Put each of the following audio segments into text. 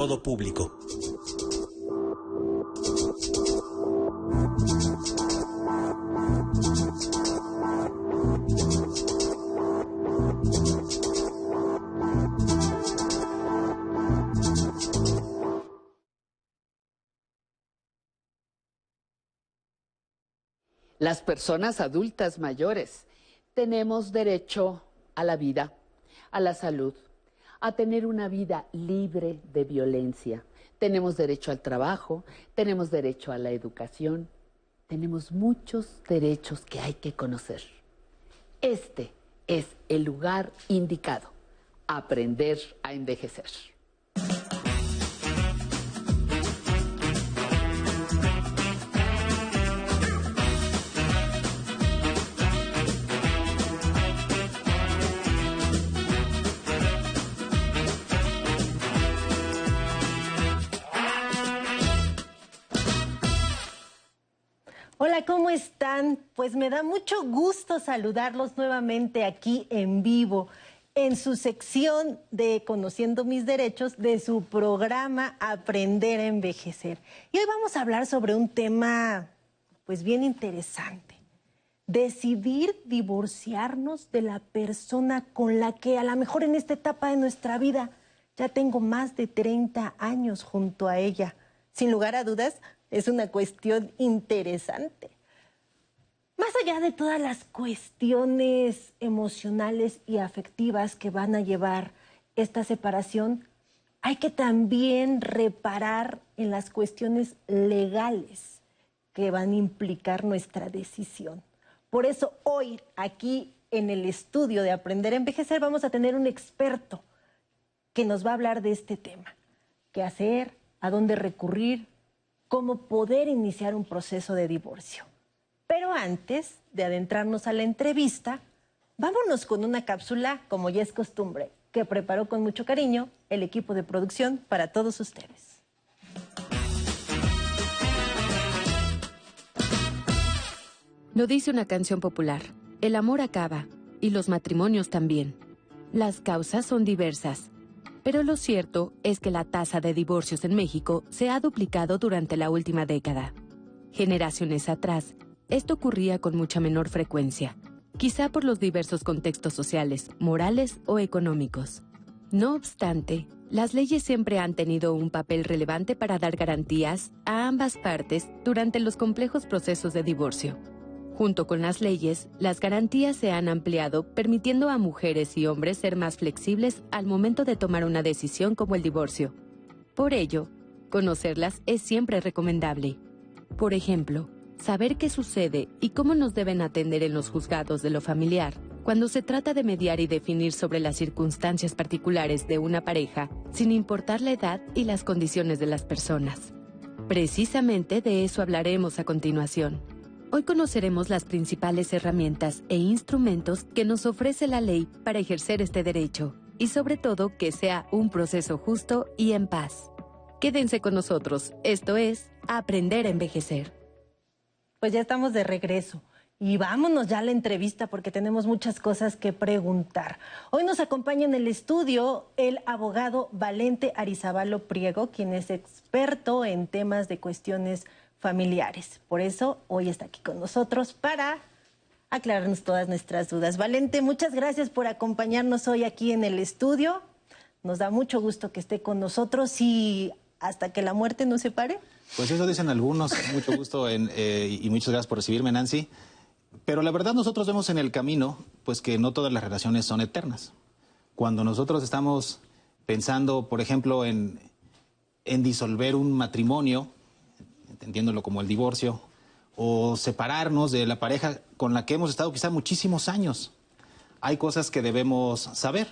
todo público. Las personas adultas mayores tenemos derecho a la vida, a la salud, a tener una vida libre de violencia. Tenemos derecho al trabajo, tenemos derecho a la educación, tenemos muchos derechos que hay que conocer. Este es el lugar indicado, aprender a envejecer. Hola, ¿cómo están? Pues me da mucho gusto saludarlos nuevamente aquí en vivo, en su sección de Conociendo Mis Derechos, de su programa Aprender a Envejecer. Y hoy vamos a hablar sobre un tema, pues bien interesante. Decidir divorciarnos de la persona con la que a lo mejor en esta etapa de nuestra vida ya tengo más de 30 años junto a ella. Sin lugar a dudas, es una cuestión interesante. Más allá de todas las cuestiones emocionales y afectivas que van a llevar esta separación, hay que también reparar en las cuestiones legales que van a implicar nuestra decisión. Por eso hoy, aquí en el estudio de Aprender a Envejecer, vamos a tener un experto que nos va a hablar de este tema. ¿Qué hacer? ¿A dónde recurrir? Cómo poder iniciar un proceso de divorcio. Pero antes de adentrarnos a la entrevista, vámonos con una cápsula, como ya es costumbre, que preparó con mucho cariño el equipo de producción para todos ustedes. Lo dice una canción popular: el amor acaba y los matrimonios también. Las causas son diversas, pero lo cierto es que la tasa de divorcios en México se ha duplicado durante la última década. Generaciones atrás, esto ocurría con mucha menor frecuencia, quizá por los diversos contextos sociales, morales o económicos. No obstante, las leyes siempre han tenido un papel relevante para dar garantías a ambas partes durante los complejos procesos de divorcio. Junto con las leyes, las garantías se han ampliado, permitiendo a mujeres y hombres ser más flexibles al momento de tomar una decisión como el divorcio. Por ello, conocerlas es siempre recomendable. Por ejemplo, saber qué sucede y cómo nos deben atender en los juzgados de lo familiar cuando se trata de mediar y definir sobre las circunstancias particulares de una pareja, sin importar la edad y las condiciones de las personas. Precisamente de eso hablaremos a continuación. Hoy conoceremos las principales herramientas e instrumentos que nos ofrece la ley para ejercer este derecho y sobre todo que sea un proceso justo y en paz. Quédense con nosotros, esto es Aprender a Envejecer. Pues ya estamos de regreso y vámonos ya a la entrevista porque tenemos muchas cosas que preguntar. Hoy nos acompaña en el estudio el abogado Valente Arizabalo Priego, quien es experto en temas de cuestiones familiares. Por eso hoy está aquí con nosotros para aclararnos todas nuestras dudas. Valente, muchas gracias por acompañarnos hoy aquí en el estudio. Nos da mucho gusto que esté con nosotros y hasta que la muerte nos separe. Pues eso dicen algunos. Mucho gusto y muchas gracias por recibirme, Nancy. Pero la verdad nosotros vemos en el camino pues que no todas las relaciones son eternas. Cuando nosotros estamos pensando, por ejemplo, en disolver un matrimonio, entendiéndolo como el divorcio, o separarnos de la pareja con la que hemos estado quizá muchísimos años, hay cosas que debemos saber.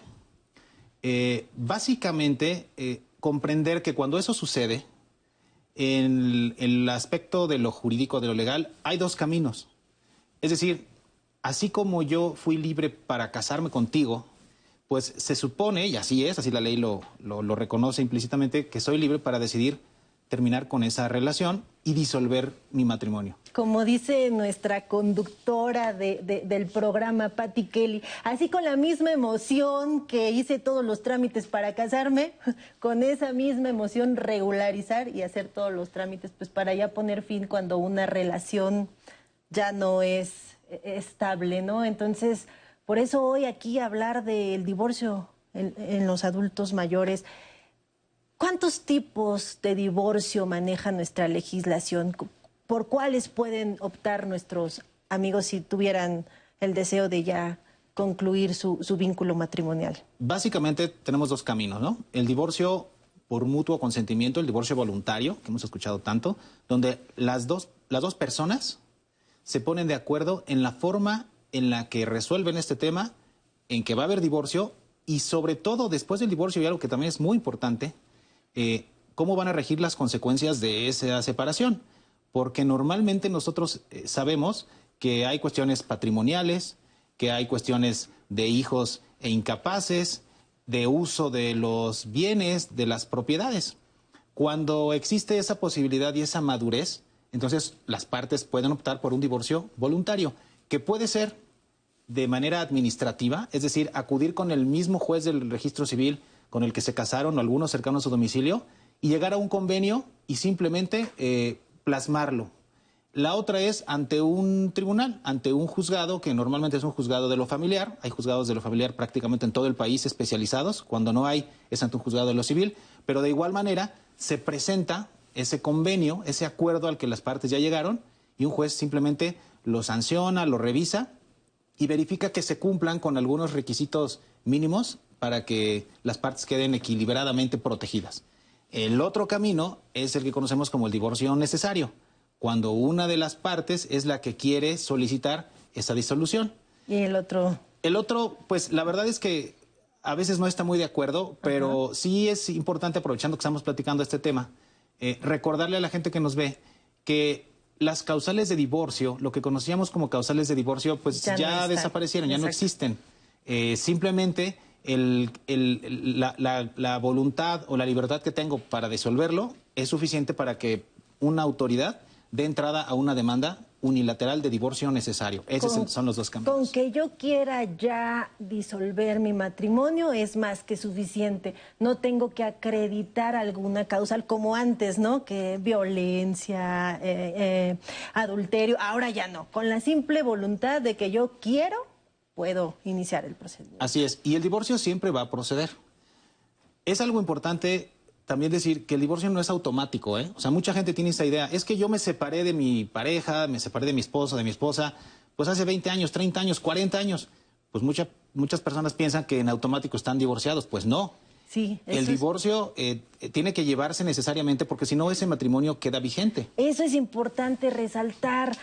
Básicamente, comprender que cuando eso sucede, en el aspecto de lo jurídico, de lo legal, hay dos caminos. Es decir, así como yo fui libre para casarme contigo, pues se supone, y así es, así la ley lo reconoce implícitamente, que soy libre para decidir terminar con esa relación y disolver mi matrimonio. Como dice nuestra conductora del programa, Patti Kelly, así con la misma emoción que hice todos los trámites para casarme, con esa misma emoción regularizar y hacer todos los trámites pues para ya poner fin cuando una relación ya no es estable, ¿no? Entonces, por eso hoy aquí hablar del divorcio en los adultos mayores. ¿Cuántos tipos de divorcio maneja nuestra legislación? ¿Por cuáles pueden optar nuestros amigos si tuvieran el deseo de ya concluir su vínculo matrimonial? Básicamente tenemos dos caminos, ¿no? El divorcio por mutuo consentimiento, el divorcio voluntario, que hemos escuchado tanto, donde las dos personas se ponen de acuerdo en la forma en la que resuelven este tema, en que va a haber divorcio y sobre todo después del divorcio, y algo que también es muy importante, cómo van a regir las consecuencias de esa separación. Porque normalmente nosotros sabemos que hay cuestiones patrimoniales, que hay cuestiones de hijos e incapaces, de uso de los bienes, de las propiedades. Cuando existe esa posibilidad y esa madurez, entonces las partes pueden optar por un divorcio voluntario, que puede ser de manera administrativa, es decir, acudir con el mismo juez del registro civil con el que se casaron o algunos cercanos a su domicilio y llegar a un convenio y simplemente plasmarlo. La otra es ante un tribunal, ante un juzgado, que normalmente es un juzgado de lo familiar. Hay juzgados de lo familiar prácticamente en todo el país especializados. Cuando no hay, es ante un juzgado de lo civil. Pero de igual manera se presenta ese convenio, ese acuerdo al que las partes ya llegaron, y un juez simplemente lo sanciona, lo revisa y verifica que se cumplan con algunos requisitos mínimos para que las partes queden equilibradamente protegidas. El otro camino es el que conocemos como el divorcio necesario, cuando una de las partes es la que quiere solicitar esa disolución. ¿Y el otro? El otro, pues la verdad es que a veces no está muy de acuerdo, pero sí es importante, aprovechando que estamos platicando este tema, recordarle a la gente que nos ve que las causales de divorcio, lo que conocíamos como causales de divorcio, pues ya desaparecieron, ya no existen. Simplemente la voluntad o la libertad que tengo para disolverlo es suficiente para que una autoridad dé entrada a una demanda unilateral de divorcio necesario. Esos son los dos caminos. Con que yo quiera ya disolver mi matrimonio es más que suficiente. No tengo que acreditar alguna causal como antes, ¿no? Que violencia, adulterio. Ahora ya no. Con la simple voluntad de que yo quiero, puedo iniciar el procedimiento. Así es. Y el divorcio siempre va a proceder. Es algo importante también decir que el divorcio no es automático, ¿eh? O sea, mucha gente tiene esa idea. Es que yo me separé de mi pareja, me separé de mi esposo, de mi esposa, pues hace 20 años, 30 años, 40 años. Pues muchas personas piensan que en automático están divorciados. Pues no. Sí, el divorcio tiene que llevarse necesariamente porque si no ese matrimonio queda vigente. Eso es importante resaltar,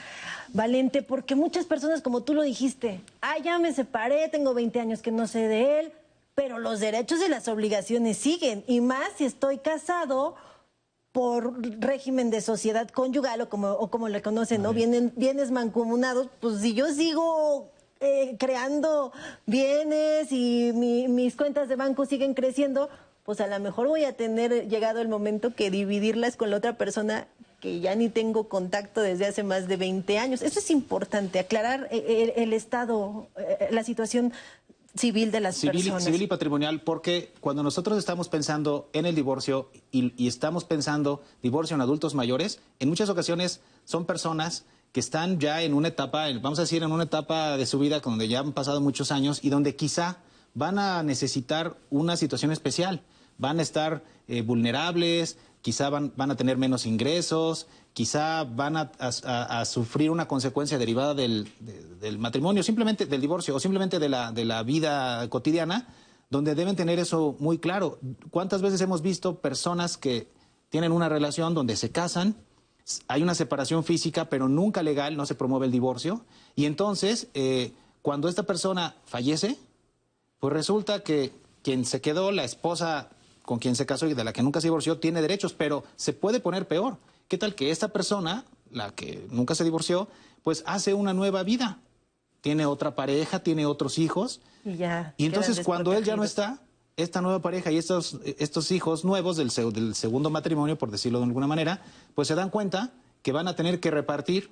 Valente, porque muchas personas, como tú lo dijiste, ya me separé, tengo 20 años que no sé de él, pero los derechos y las obligaciones siguen, y más si estoy casado por régimen de sociedad conyugal o como le conocen, ¿no? Bienes mancomunados, pues si yo sigo creando bienes y mis cuentas de banco siguen creciendo, pues a lo mejor voy a tener llegado el momento que dividirlas con la otra persona que ya ni tengo contacto desde hace más de 20 años. Eso es importante, aclarar el estado, la situación civil de las personas. Civil y patrimonial, porque cuando nosotros estamos pensando en el divorcio y estamos pensando divorcio en adultos mayores, en muchas ocasiones son personas que están ya en una etapa, vamos a decir, en una etapa de su vida donde ya han pasado muchos años y donde quizá van a necesitar una situación especial, van a estar vulnerables, quizá van a tener menos ingresos, quizá van a sufrir una consecuencia derivada del matrimonio, simplemente del divorcio o simplemente de la vida cotidiana, donde deben tener eso muy claro. ¿Cuántas veces hemos visto personas que tienen una relación donde se casan, hay una separación física, pero nunca legal, no se promueve el divorcio, y entonces cuando esta persona fallece, pues resulta que quien se quedó, la esposa con quien se casó y de la que nunca se divorció, tiene derechos, pero se puede poner peor. ¿Qué tal que esta persona, la que nunca se divorció, pues hace una nueva vida? Tiene otra pareja, tiene otros hijos. Y entonces cuando él ya no está, esta nueva pareja y estos hijos nuevos del segundo matrimonio, por decirlo de alguna manera, pues se dan cuenta que van a tener que repartir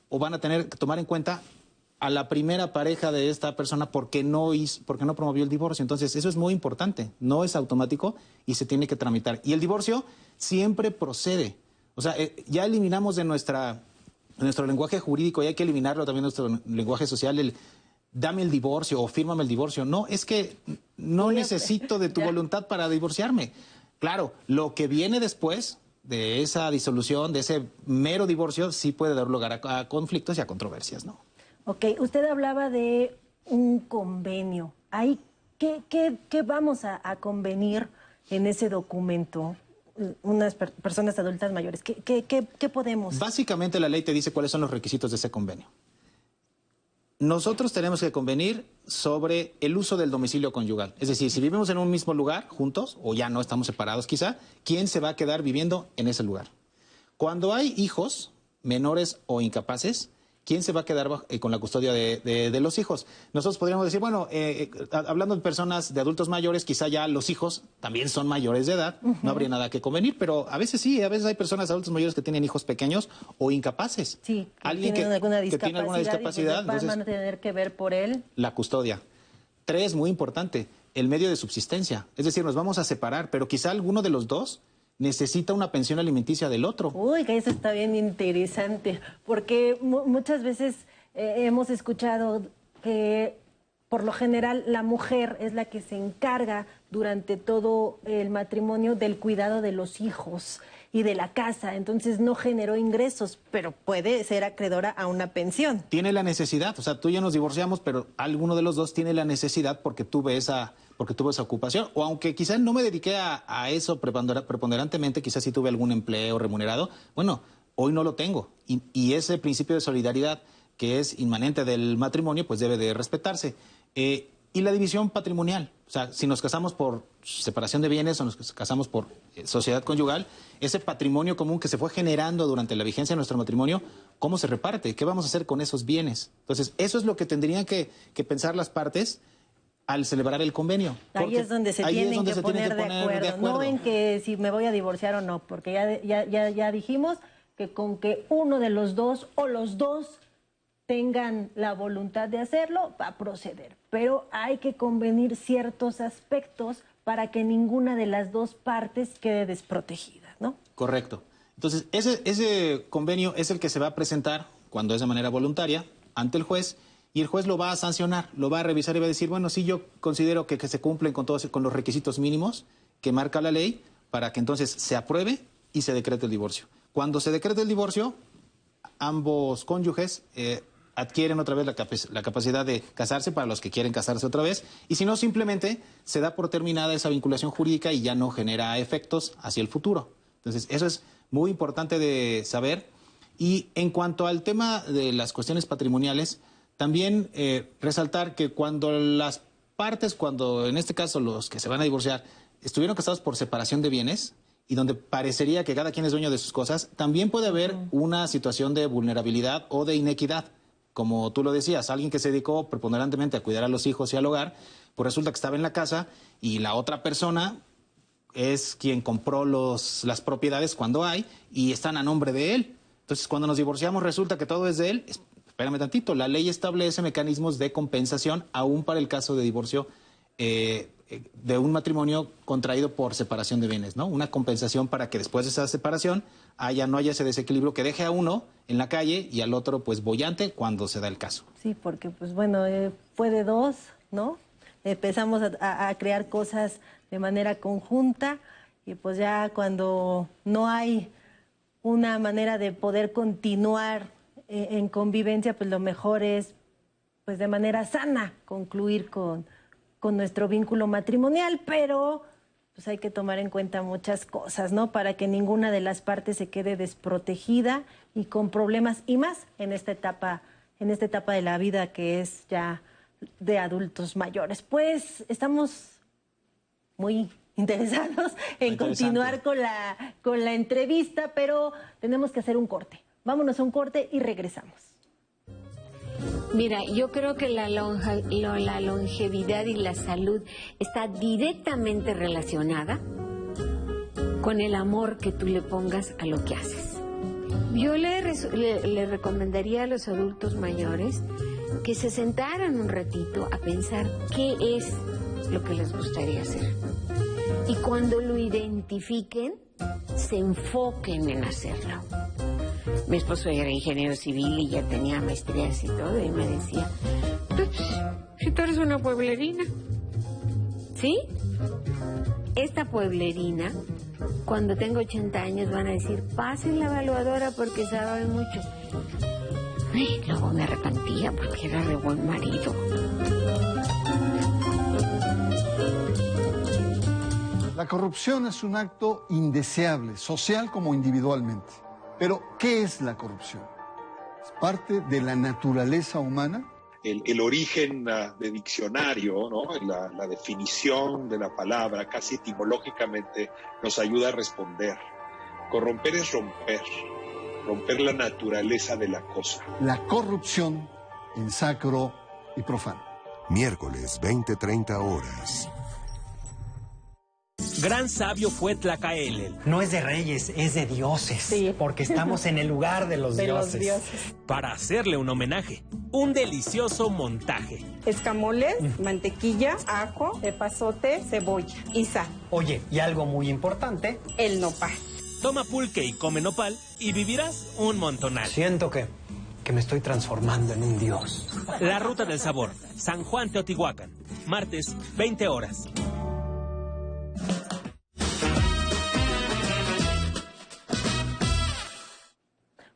o van a tener que tomar en cuenta a la primera pareja de esta persona porque no promovió el divorcio. Entonces, eso es muy importante, no es automático y se tiene que tramitar. Y el divorcio siempre procede. O sea, ya eliminamos de nuestro lenguaje jurídico, y hay que eliminarlo también de nuestro lenguaje social, el dame el divorcio o fírmame el divorcio. No, es que no necesito de tu voluntad para divorciarme. Claro, lo que viene después de esa disolución, de ese mero divorcio, sí puede dar lugar a conflictos y a controversias, ¿no? Ok, usted hablaba de un convenio. ¿Qué vamos a convenir en ese documento? Unas personas adultas mayores. ¿Qué podemos? Básicamente la ley te dice cuáles son los requisitos de ese convenio. Nosotros tenemos que convenir sobre el uso del domicilio conyugal. Es decir, si vivimos en un mismo lugar juntos, o ya no estamos separados quizá, ¿quién se va a quedar viviendo en ese lugar? Cuando hay hijos menores o incapaces, ¿quién se va a quedar con la custodia de los hijos? Nosotros podríamos decir, bueno, hablando de personas, de adultos mayores, quizá ya los hijos también son mayores de edad, no habría nada que convenir, pero a veces sí, a veces hay personas, adultos mayores que tienen hijos pequeños o incapaces. Sí, alguien que tiene alguna discapacidad, y pues van a tener que ver por él. La custodia. 3, muy importante, el medio de subsistencia. Es decir, nos vamos a separar, pero quizá alguno de los dos necesita una pensión alimenticia del otro. Uy, que eso está bien interesante, porque muchas veces hemos escuchado que por lo general la mujer es la que se encarga durante todo el matrimonio del cuidado de los hijos y de la casa, entonces no generó ingresos, pero puede ser acreedora a una pensión. Tiene la necesidad, o sea, tú y yo nos divorciamos, pero alguno de los dos tiene la necesidad porque tuvo esa ocupación, o aunque quizás no me dediqué a eso preponderantemente, quizás sí tuve algún empleo remunerado, bueno, hoy no lo tengo, y ese principio de solidaridad que es inmanente del matrimonio, pues debe de respetarse. Y la división patrimonial, o sea, si nos casamos por separación de bienes o nos casamos por sociedad conyugal, ese patrimonio común que se fue generando durante la vigencia de nuestro matrimonio, ¿cómo se reparte? ¿Qué vamos a hacer con esos bienes? Entonces, eso es lo que tendrían que pensar las partes al celebrar el convenio. Ahí es donde se tienen que poner de acuerdo, no en que si me voy a divorciar o no, porque ya dijimos que con que uno de los dos o los dos tengan la voluntad de hacerlo, va a proceder. Pero hay que convenir ciertos aspectos para que ninguna de las dos partes quede desprotegida, ¿no? Correcto. Entonces, ese convenio es el que se va a presentar, cuando es de manera voluntaria, ante el juez, y el juez lo va a sancionar, lo va a revisar y va a decir, bueno, sí, yo considero que se cumplen con los requisitos mínimos que marca la ley para que entonces se apruebe y se decrete el divorcio. Cuando se decrete el divorcio, ambos cónyuges adquieren otra vez la capacidad de casarse para los que quieren casarse otra vez, y si no, simplemente se da por terminada esa vinculación jurídica y ya no genera efectos hacia el futuro. Entonces, eso es muy importante de saber. Y en cuanto al tema de las cuestiones patrimoniales, también resaltar que cuando las partes, cuando en este caso los que se van a divorciar, estuvieron casados por separación de bienes, y donde parecería que cada quien es dueño de sus cosas, también puede haber una situación de vulnerabilidad o de inequidad. Como tú lo decías, alguien que se dedicó preponderantemente a cuidar a los hijos y al hogar, pues resulta que estaba en la casa y la otra persona es quien compró las propiedades cuando hay y están a nombre de él. Entonces, cuando nos divorciamos resulta que todo es de él. Espérame tantito, la ley establece mecanismos de compensación aún para el caso de divorcio de un matrimonio contraído por separación de bienes, ¿no? Una compensación para que después de esa separación no haya ese desequilibrio que deje a uno en la calle y al otro pues boyante cuando se da el caso. Sí, porque pues bueno, fue de dos, ¿no? Empezamos a crear cosas de manera conjunta y pues ya cuando no hay una manera de poder continuar en convivencia, pues lo mejor es pues de manera sana concluir con nuestro vínculo matrimonial, pero pues hay que tomar en cuenta muchas cosas, ¿no? Para que ninguna de las partes se quede desprotegida y con problemas, y más en esta etapa de la vida que es ya de adultos mayores. Pues estamos muy interesados en continuar con la entrevista, pero tenemos que hacer un corte. Vámonos a un corte y regresamos. Mira, yo creo que la longevidad y la salud está directamente relacionada con el amor que tú le pongas a lo que haces. Yo le recomendaría a los adultos mayores que se sentaran un ratito a pensar qué es lo que les gustaría hacer. Y cuando lo identifiquen, se enfoquen en hacerlo. Mi esposo era ingeniero civil y ya tenía maestrías y todo, y me decía, si tú eres una pueblerina, ¿sí? Esta pueblerina, cuando tengo 80 años, van a decir, pasen la evaluadora porque sabe mucho. Ay, luego me arrepentía porque era re buen marido. La corrupción es un acto indeseable, social como individualmente. Pero, ¿qué es la corrupción? ¿Es parte de la naturaleza humana? El origen de diccionario, ¿no? La definición de la palabra, casi etimológicamente, nos ayuda a responder. Corromper es romper la naturaleza de la cosa. La corrupción en sacro y profano. Miércoles, 20:30 horas. Gran sabio fue Tlacaelel. No es de reyes, es de dioses. Sí. Porque estamos en el lugar de los dioses. Para hacerle un homenaje, un delicioso montaje. Escamoles, mantequilla, ajo, epazote, cebolla y sal. Oye, y algo muy importante. El nopal. Toma pulque y come nopal y vivirás un montonal. Siento que me estoy transformando en un dios. La Ruta del Sabor, San Juan Teotihuacán. Martes, 20 horas.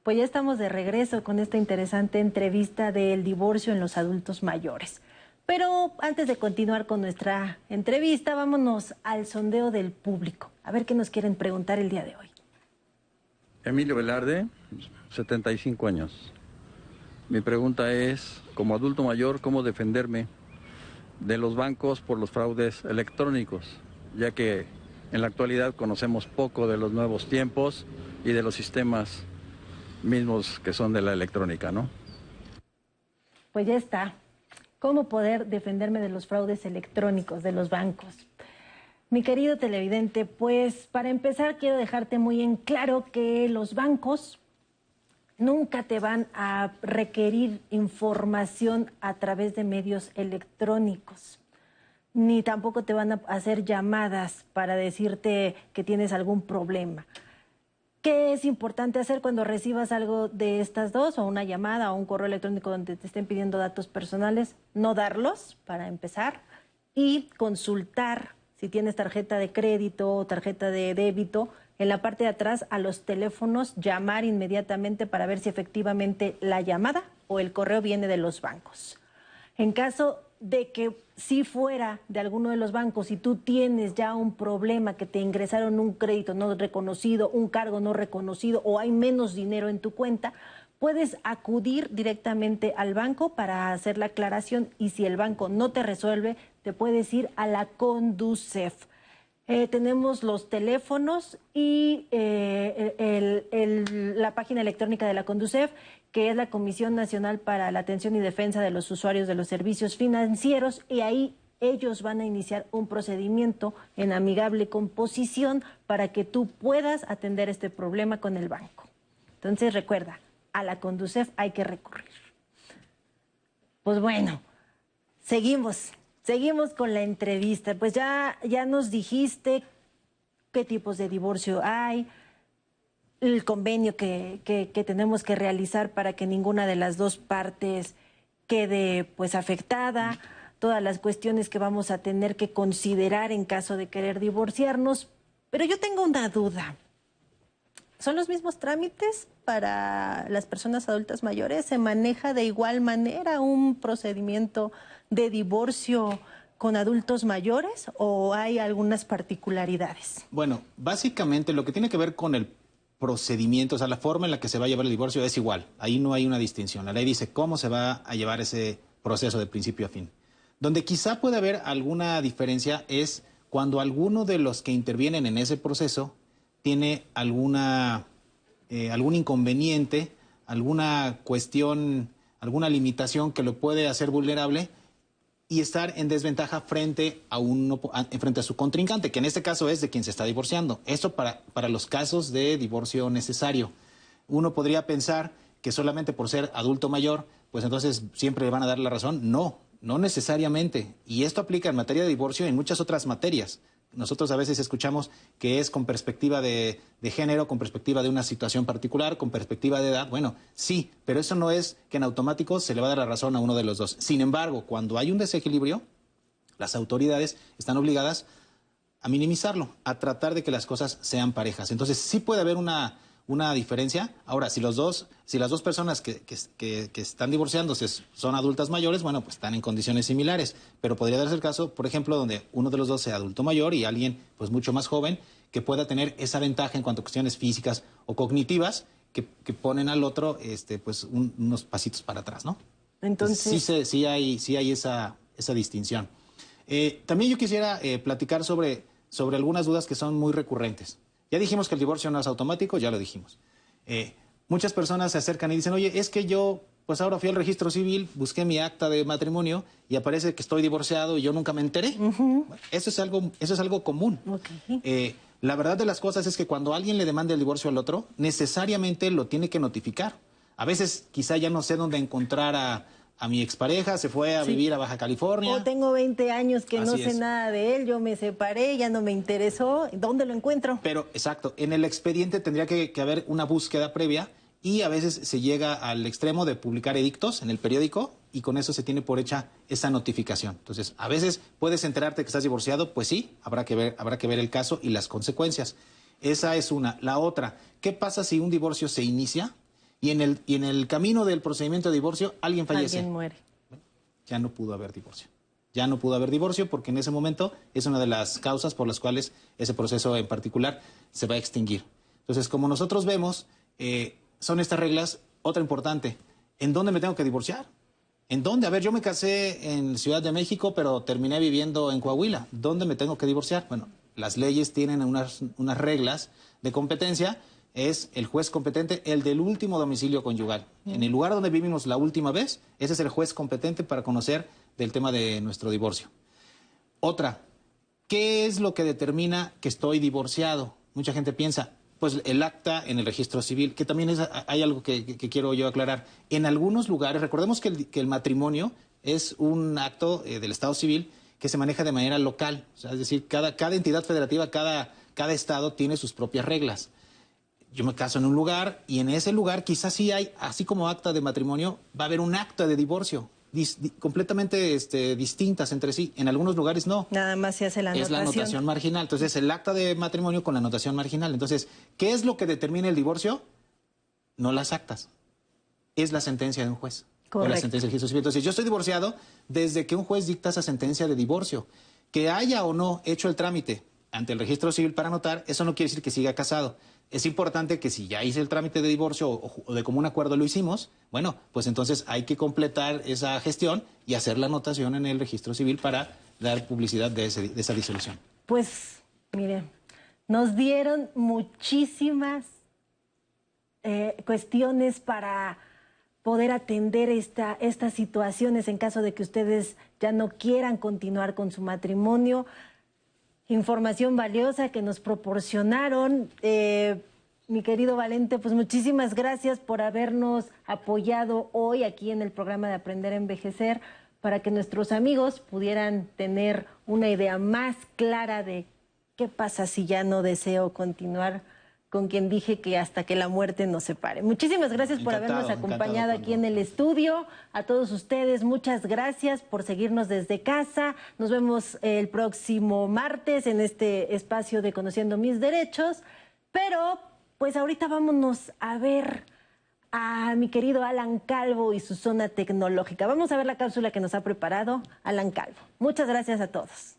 Pues ya estamos de regreso con esta interesante entrevista del divorcio en los adultos mayores. Pero antes de continuar con nuestra entrevista, vámonos al sondeo del público. A ver qué nos quieren preguntar el día de hoy. Emilio Velarde, 75 años. Mi pregunta es, como adulto mayor, ¿cómo defenderme de los bancos por los fraudes electrónicos? Ya que en la actualidad conocemos poco de los nuevos tiempos y de los sistemas mismos que son de la electrónica, ¿no? Pues ya está. ¿Cómo poder defenderme de los fraudes electrónicos de los bancos? Mi querido televidente, pues para empezar quiero dejarte muy en claro que los bancos nunca te van a requerir información a través de medios electrónicos, ni tampoco te van a hacer llamadas para decirte que tienes algún problema. ¿Qué es importante hacer cuando recibas algo de estas dos, o una llamada o un correo electrónico donde te estén pidiendo datos personales? No darlos, para empezar, y consultar si tienes tarjeta de crédito o tarjeta de débito. En la parte de atrás, a los teléfonos, llamar inmediatamente para ver si efectivamente la llamada o el correo viene de los bancos. En caso de que si fuera de alguno de los bancos y tú tienes ya un problema, que te ingresaron un crédito no reconocido, un cargo no reconocido o hay menos dinero en tu cuenta, puedes acudir directamente al banco para hacer la aclaración, y si el banco no te resuelve, te puedes ir a la Conducef. Tenemos los teléfonos y la página electrónica de la Conducef, que es la Comisión Nacional para la Atención y Defensa de los Usuarios de los Servicios Financieros, y ahí ellos van a iniciar un procedimiento en amigable composición para que tú puedas atender este problema con el banco. Entonces recuerda, a la Conducef hay que recurrir. Pues bueno, seguimos con la entrevista. Pues ya nos dijiste qué tipos de divorcio hay, el convenio que tenemos que realizar para que ninguna de las dos partes quede pues afectada, todas las cuestiones que vamos a tener que considerar en caso de querer divorciarnos. Pero yo tengo una duda. ¿Son los mismos trámites para las personas adultas mayores? ¿Se maneja de igual manera un procedimiento de divorcio con adultos mayores o hay algunas particularidades? Bueno, básicamente lo que tiene que ver con el procedimiento, o sea, la forma en la que se va a llevar el divorcio es igual. Ahí no hay una distinción. La ley dice cómo se va a llevar ese proceso de principio a fin. Donde quizá puede haber alguna diferencia es cuando alguno de los que intervienen en ese proceso tiene algún inconveniente, alguna cuestión alguna limitación que lo puede hacer vulnerable y estar en desventaja frente a su contrincante, que en este caso es de quien se está divorciando. Esto para los casos de divorcio necesario. Uno podría pensar que solamente por ser adulto mayor, pues entonces siempre le van a dar la razón. No, no necesariamente. Y esto aplica en materia de divorcio y en muchas otras materias. Nosotros a veces escuchamos que es con perspectiva de género, con perspectiva de una situación particular, con perspectiva de edad. Bueno, sí, pero eso no es que en automático se le va a dar la razón a uno de los dos. Sin embargo, cuando hay un desequilibrio, las autoridades están obligadas a minimizarlo, a tratar de que las cosas sean parejas. Entonces, sí puede haber una diferencia. Ahora, si las dos personas que están divorciándose son adultas mayores, bueno, pues están en condiciones similares. Pero podría darse el caso, por ejemplo, donde uno de los dos sea adulto mayor y alguien pues mucho más joven que pueda tener esa ventaja en cuanto a cuestiones físicas o cognitivas que ponen al otro pues unos pasitos para atrás, ¿no? Entonces sí hay esa distinción. También yo quisiera platicar sobre algunas dudas que son muy recurrentes. Ya dijimos que el divorcio no es automático, ya lo dijimos. Muchas personas se acercan y dicen, oye, es que yo, pues ahora fui al registro civil, busqué mi acta de matrimonio y aparece que estoy divorciado y yo nunca me enteré. Bueno, eso es algo común. Okay. La verdad de las cosas es que cuando alguien le demanda el divorcio al otro, necesariamente lo tiene que notificar. A veces quizá ya no sé dónde encontrar a mi expareja, se fue a vivir a Baja California. O tengo 20 años que no sé es. nada de él, yo me separé, ya no me interesó. ¿Dónde lo encuentro? Pero, exacto, en el expediente tendría que haber una búsqueda previa y a veces se llega al extremo de publicar edictos en el periódico y con eso se tiene por hecha esa notificación. Entonces, a veces puedes enterarte que estás divorciado, pues sí, habrá que ver el caso y las consecuencias. Esa es una. La otra, ¿qué pasa si un divorcio se inicia y en el camino del procedimiento de divorcio alguien fallece? Alguien muere. Ya no pudo haber divorcio. Ya no pudo haber divorcio porque en ese momento es una de las causas por las cuales ese proceso en particular se va a extinguir. Entonces, como nosotros vemos, son estas reglas. Otra importante, ¿en dónde me tengo que divorciar? ¿En dónde? A ver, yo me casé en Ciudad de México, pero terminé viviendo en Coahuila. ¿Dónde me tengo que divorciar? Bueno, las leyes tienen unas reglas de competencia. Es el juez competente, el del último domicilio conyugal. En el lugar donde vivimos la última vez, ese es el juez competente para conocer del tema de nuestro divorcio. Otra, ¿qué es lo que determina que estoy divorciado? Mucha gente piensa, pues el acta en el registro civil, que también hay algo que quiero yo aclarar. En algunos lugares, recordemos que el matrimonio es un acto del Estado civil que se maneja de manera local. O sea, es decir, cada entidad federativa, cada estado tiene sus propias reglas. Yo me caso en un lugar y en ese lugar quizás sí hay, así como acta de matrimonio, va a haber un acta de divorcio, completamente distintas entre sí. En algunos lugares no. Nada más se hace la anotación. Es la anotación marginal. Entonces, el acta de matrimonio con la anotación marginal. Entonces, ¿qué es lo que determina el divorcio? No las actas. Es la sentencia de un juez. Correcto. O la sentencia del registro civil. Entonces, yo estoy divorciado desde que un juez dicta esa sentencia de divorcio. Que haya o no hecho el trámite ante el registro civil para anotar, eso no quiere decir que siga casado. Es importante que si ya hice el trámite de divorcio o de común acuerdo lo hicimos, bueno, pues entonces hay que completar esa gestión y hacer la anotación en el registro civil para dar publicidad de esa disolución. Pues, miren, nos dieron muchísimas cuestiones para poder atender estas situaciones en caso de que ustedes ya no quieran continuar con su matrimonio. Información valiosa que nos proporcionaron. Mi querido Valente, pues muchísimas gracias por habernos apoyado hoy aquí en el programa de Aprender a Envejecer para que nuestros amigos pudieran tener una idea más clara de qué pasa si ya no deseo continuar con quien dije que hasta que la muerte nos separe. Muchísimas gracias por habernos acompañado aquí en el estudio. A todos ustedes, muchas gracias por seguirnos desde casa. Nos vemos el próximo martes en este espacio de Conociendo Mis Derechos. Pero, pues ahorita vámonos a ver a mi querido Alan Calvo y su zona tecnológica. Vamos a ver la cápsula que nos ha preparado Alan Calvo. Muchas gracias a todos.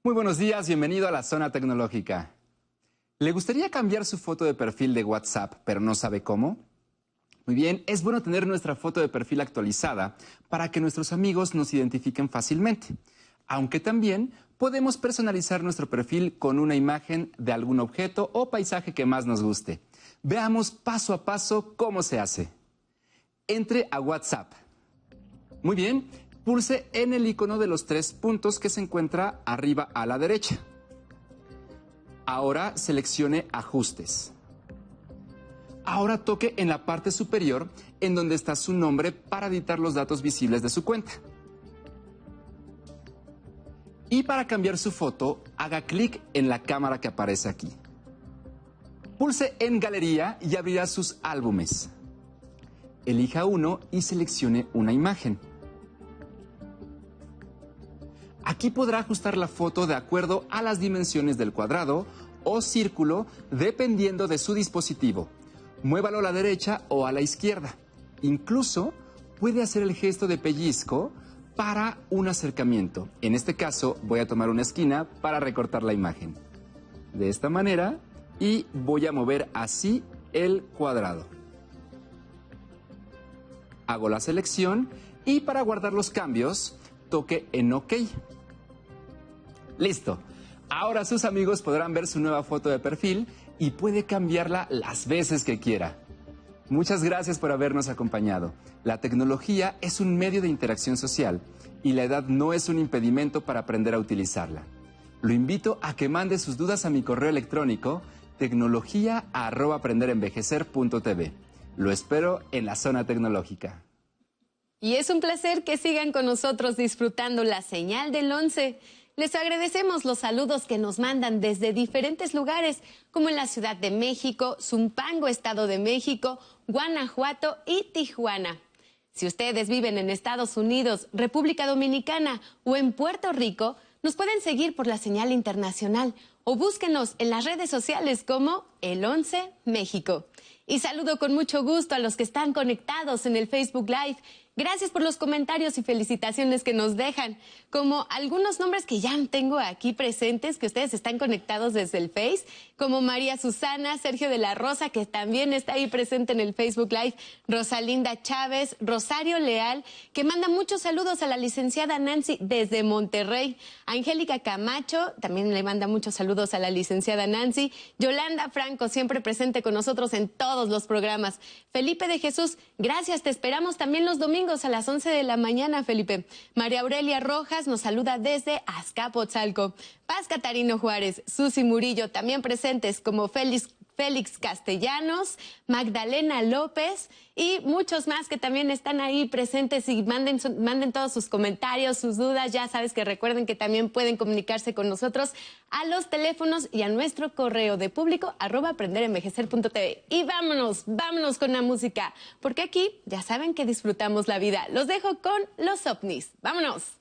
Muy buenos días, bienvenido a la Zona Tecnológica. ¿Le gustaría cambiar su foto de perfil de WhatsApp, pero no sabe cómo? Muy bien, es bueno tener nuestra foto de perfil actualizada para que nuestros amigos nos identifiquen fácilmente. Aunque también podemos personalizar nuestro perfil con una imagen de algún objeto o paisaje que más nos guste. Veamos paso a paso cómo se hace. Entre a WhatsApp. Muy bien, pulse en el icono de los 3 puntos que se encuentra arriba a la derecha. Ahora seleccione Ajustes. Ahora toque en la parte superior en donde está su nombre para editar los datos visibles de su cuenta. Y para cambiar su foto, haga clic en la cámara que aparece aquí. Pulse en Galería y abrirá sus álbumes. Elija uno y seleccione una imagen. Aquí podrá ajustar la foto de acuerdo a las dimensiones del cuadrado o círculo dependiendo de su dispositivo. Muévalo a la derecha o a la izquierda. Incluso puede hacer el gesto de pellizco para un acercamiento. En este caso voy a tomar una esquina para recortar la imagen. De esta manera, y voy a mover así el cuadrado. Hago la selección y para guardar los cambios, toque en OK. ¡Listo! Ahora sus amigos podrán ver su nueva foto de perfil y puede cambiarla las veces que quiera. Muchas gracias por habernos acompañado. La tecnología es un medio de interacción social y la edad no es un impedimento para aprender a utilizarla. Lo invito a que mande sus dudas a mi correo electrónico tecnología@aprenderenvejecer.tv. Lo espero en la zona tecnológica. Y es un placer que sigan con nosotros disfrutando la señal del 11. Les agradecemos los saludos que nos mandan desde diferentes lugares, como en la Ciudad de México, Zumpango, Estado de México, Guanajuato y Tijuana. Si ustedes viven en Estados Unidos, República Dominicana o en Puerto Rico, nos pueden seguir por la señal internacional o búsquenos en las redes sociales como El 11 México. Y saludo con mucho gusto a los que están conectados en el Facebook Live. Gracias por los comentarios y felicitaciones que nos dejan, como algunos nombres que ya tengo aquí presentes, que ustedes están conectados desde el Face, como María Susana, Sergio de la Rosa, que también está ahí presente en el Facebook Live, Rosalinda Chávez, Rosario Leal, que manda muchos saludos a la licenciada Nancy desde Monterrey, Angélica Camacho, también le manda muchos saludos a la licenciada Nancy, Yolanda Franco, siempre presente con nosotros en todos los programas, Felipe de Jesús, gracias, te esperamos también los domingos a las 11 de la mañana, Felipe. María Aurelia Rojas nos saluda desde Azcapotzalco. Paz Catarino Juárez, Susi Murillo, también presentes como Félix Castellanos, Magdalena López y muchos más que también están ahí presentes y manden todos sus comentarios, sus dudas. Ya sabes que recuerden que también pueden comunicarse con nosotros a los teléfonos y a nuestro correo de público @aprenderenvejecer.tv. Y vámonos con la música, porque aquí ya saben que disfrutamos la vida. Los dejo con los ovnis. ¡Vámonos!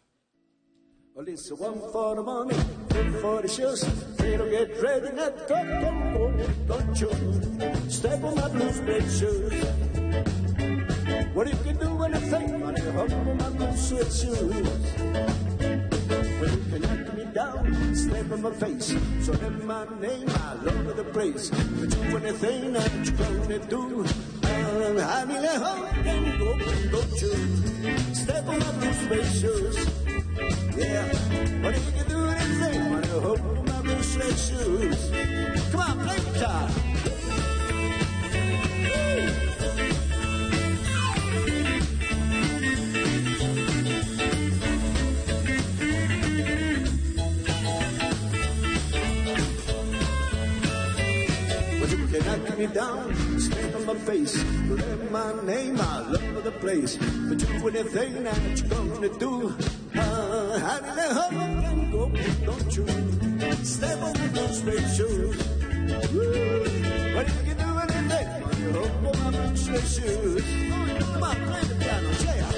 Well, it's one for the money, two for the shoes. Better get ready, not go, don't you step on my blue suede shoes. What you can do when I think money, hop on my blue suede shoes. Well, you can knock me down, step on my face. So in my name, I'll over the praise. But do anything that you're gonna do. I mean, hop and go, don't you step on my blue suede shoes. Yeah, what you can do anything when you hope my blue suede shoes. Come on, play guitar. Well, you can knock me down, step on my face, remember my name all over the place. But do anything that you're gonna do. I need a hug and go, don't you step on those suede shoes. But you can do anything when you hope on my blue suede shoes. Come on, play the piano, yeah.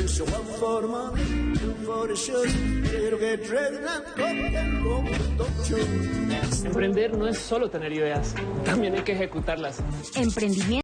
So one for the money, two for the shoes. Better get ready now, go, don't you. Emprender no es solo tener ideas, también hay que ejecutarlas. Emprendimiento.